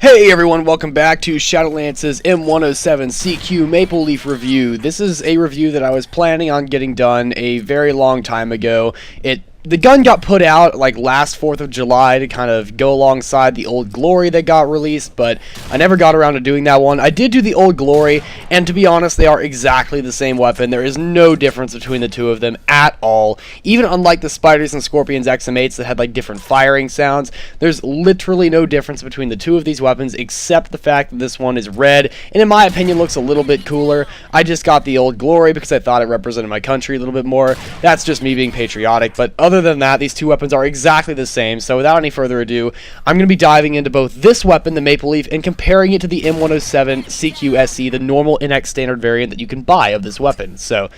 Hey everyone, welcome back to Shadolance's M107CQ Maple Leaf review. This is a review that I was planning on getting done a very long time ago. The gun got put out like last 4th of July to kind of go alongside the Old Glory that got released, but I never got around to doing that one. I did do the Old Glory, and to be honest, they are exactly the same weapon. There is no difference between the two of them at all. Even unlike the Spiders and Scorpions XM8s that had like different firing sounds, there's literally no difference between the two of these weapons except the fact that this one is red, and in my opinion looks a little bit cooler. I just got the Old Glory because I thought it represented my country a little bit more. That's just me being patriotic, but other than that, these two weapons are exactly the same. So without any further ado, I'm going to be diving into both this weapon, the Maple Leaf, and comparing it to the M107CQ SE, the normal NX standard variant that you can buy of this weapon. So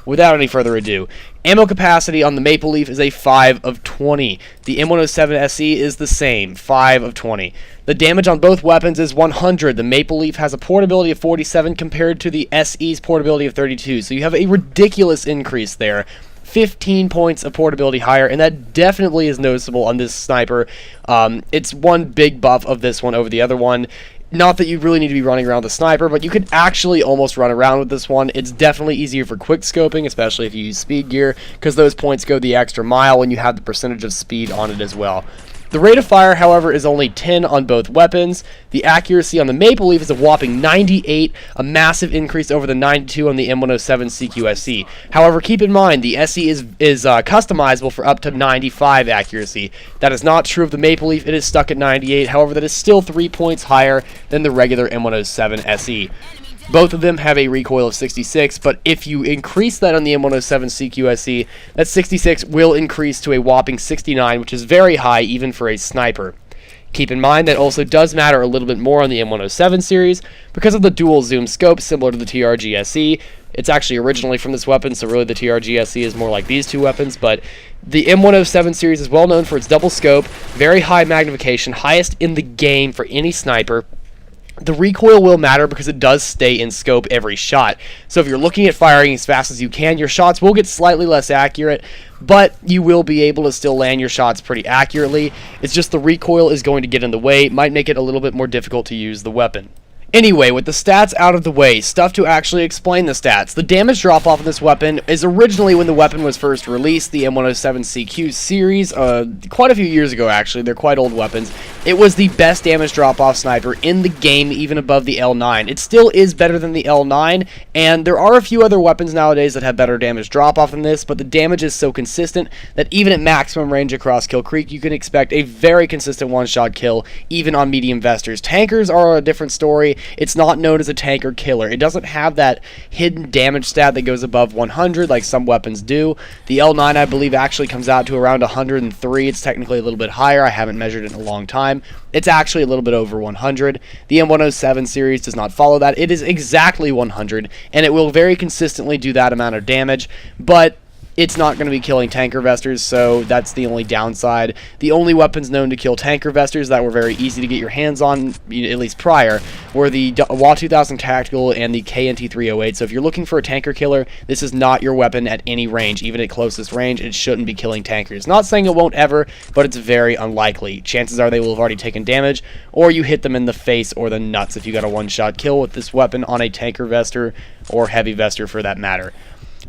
without any further ado, ammo capacity on the Maple Leaf is a 5 of 20. The M107 SE is the same, 5 of 20. The damage on both weapons is 100. The Maple Leaf has a portability of 47 compared to the SE's portability of 32. So you have a ridiculous increase there. 15 points of portability higher, and that definitely is noticeable on this sniper. It's one big buff of this one over the other one. Not that you really need to be running around the sniper, but you could actually almost run around with this one. It's definitely easier for quickscoping, especially if you use speed gear, because those points go the extra mile when you have the percentage of speed on it as well. The rate of fire, however, is only 10 on both weapons. The accuracy on the Maple Leaf is a whopping 98, a massive increase over the 92 on the M107CQ SE. However, keep in mind, the SE is customizable for up to 95 accuracy. That is not true of the Maple Leaf. It is stuck at 98. However, that is still 3 points higher than the regular M107 SE. Both of them have a recoil of 66, but if you increase that on the M107CQ SE, that 66 will increase to a whopping 69, which is very high even for a sniper. Keep in mind that also does matter a little bit more on the M107 series because of the dual zoom scope similar to the TRG SE. It's actually originally from this weapon, so really the TRG SE is more like these two weapons, but the M107 series is well known for its double scope, very high magnification, highest in the game for any sniper. The recoil will matter because it does stay in scope every shot. So if you're looking at firing as fast as you can, your shots will get slightly less accurate, but you will be able to still land your shots pretty accurately. It's just the recoil is going to get in the way, might make it a little bit more difficult to use the weapon. Anyway, with the stats out of the way, stuff to actually explain the stats. The damage drop-off of this weapon is originally when the weapon was first released, the M107CQ series, quite a few years ago actually. They're quite old weapons. It was the best damage drop-off sniper in the game, even above the L9. It still is better than the L9, and there are a few other weapons nowadays that have better damage drop-off than this, but the damage is so consistent that even at maximum range across Kill Creek, you can expect a very consistent one-shot kill, even on medium vesters. Tankers are a different story. It's not known as a tanker killer. It doesn't have that hidden damage stat that goes above 100 like some weapons do. The L9, I believe, actually comes out to around 103. It's technically a little bit higher. I haven't measured it in a long time. It's actually a little bit over 100. The M107 series does not follow that. It is exactly 100, and it will very consistently do that amount of damage, but it's not going to be killing tanker vesters, so that's the only downside. The only weapons known to kill tanker vesters that were very easy to get your hands on, at least prior, were the WA 2000 Tactical and the KNT 308. So if you're looking for a tanker killer, this is not your weapon at any range. Even at closest range, it shouldn't be killing tankers. Not saying it won't ever, but it's very unlikely. Chances are they will have already taken damage, or you hit them in the face or the nuts if you got a one-shot kill with this weapon on a tanker vester, or heavy vester for that matter.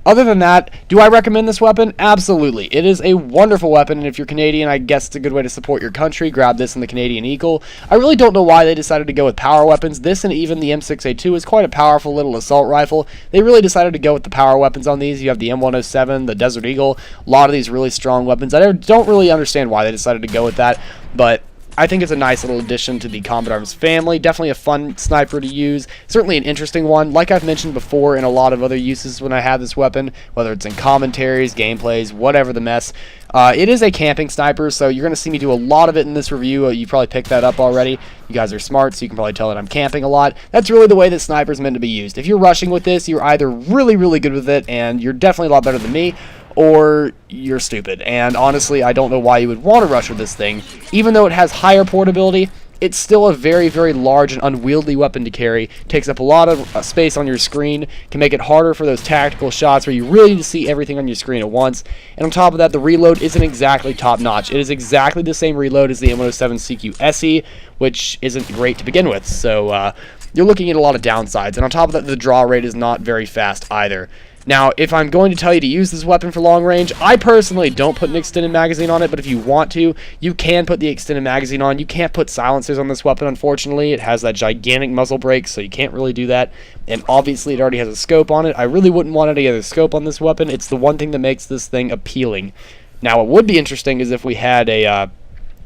Other than that, do I recommend this weapon? Absolutely. It is a wonderful weapon, and if you're Canadian, I guess it's a good way to support your country. Grab this in the Canadian Eagle. I really don't know why they decided to go with power weapons. This and even the M6A2 is quite a powerful little assault rifle. They really decided to go with the power weapons on these. You have the M107, the Desert Eagle, a lot of these really strong weapons. I don't really understand why they decided to go with that, but I think it's a nice little addition to the Combat Arms family. Definitely a fun sniper to use. Certainly an interesting one. Like I've mentioned before in a lot of other uses when I have this weapon, whether it's in commentaries, gameplays, whatever the mess. It is a camping sniper, so you're going to see me do a lot of it in this review. You probably picked that up already. You guys are smart, so you can probably tell that I'm camping a lot. That's really the way that sniper's meant to be used. If you're rushing with this, you're either really, really good with it, and you're definitely a lot better than me, or you're stupid. And honestly, I don't know why you would want to rush with this thing. Even though it has higher portability, it's still a very, very large and unwieldy weapon to carry. Takes up a lot of space on your screen, can make it harder for those tactical shots where you really need to see everything on your screen at once. And on top of that, the reload isn't exactly top-notch. It is exactly the same reload as the M107CQ SE, which isn't great to begin with. So you're looking at a lot of downsides. And on top of that, the draw rate is not very fast either. Now, if I'm going to tell you to use this weapon for long range, I personally don't put an extended magazine on it, but if you want to, you can put the extended magazine on. You can't put silencers on this weapon, unfortunately. It has that gigantic muzzle brake, so you can't really do that. And obviously, it already has a scope on it. I really wouldn't want any other scope on this weapon. It's the one thing that makes this thing appealing. Now, what would be interesting is if we had a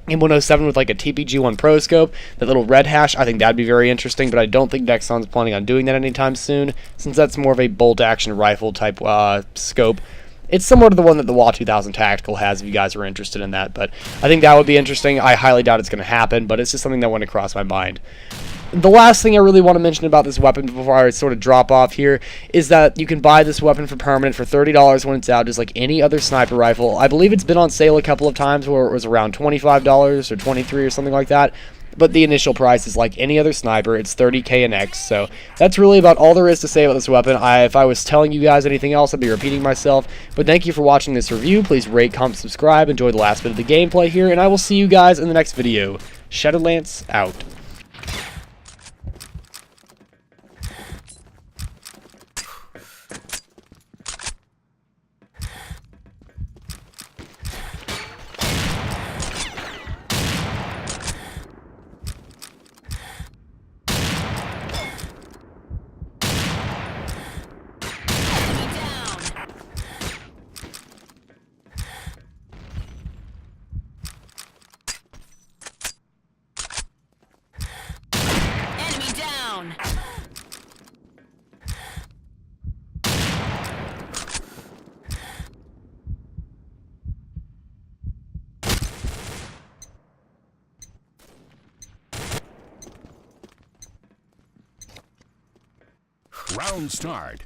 M107 with like a TPG-1 Pro scope, that little red hash. I think that'd be very interesting, but I don't think Nexon's planning on doing that anytime soon, since that's more of a bolt-action rifle type scope. It's similar to the one that the WA 2000 Tactical has, if you guys are interested in that, but I think that would be interesting. I highly doubt it's going to happen, but it's just something that went across my mind. The last thing I really want to mention about this weapon before I sort of drop off here is that you can buy this weapon for permanent for $30 when it's out, just like any other sniper rifle. I believe it's been on sale a couple of times where it was around $25 or $23 or something like that. But the initial price is like any other sniper. It's $30K and X. So that's really about all there is to say about this weapon. If I was telling you guys anything else, I'd be repeating myself. But thank you for watching this review. Please rate, comment, subscribe. Enjoy the last bit of the gameplay here. And I will see you guys in the next video. Shadolance out. Round start.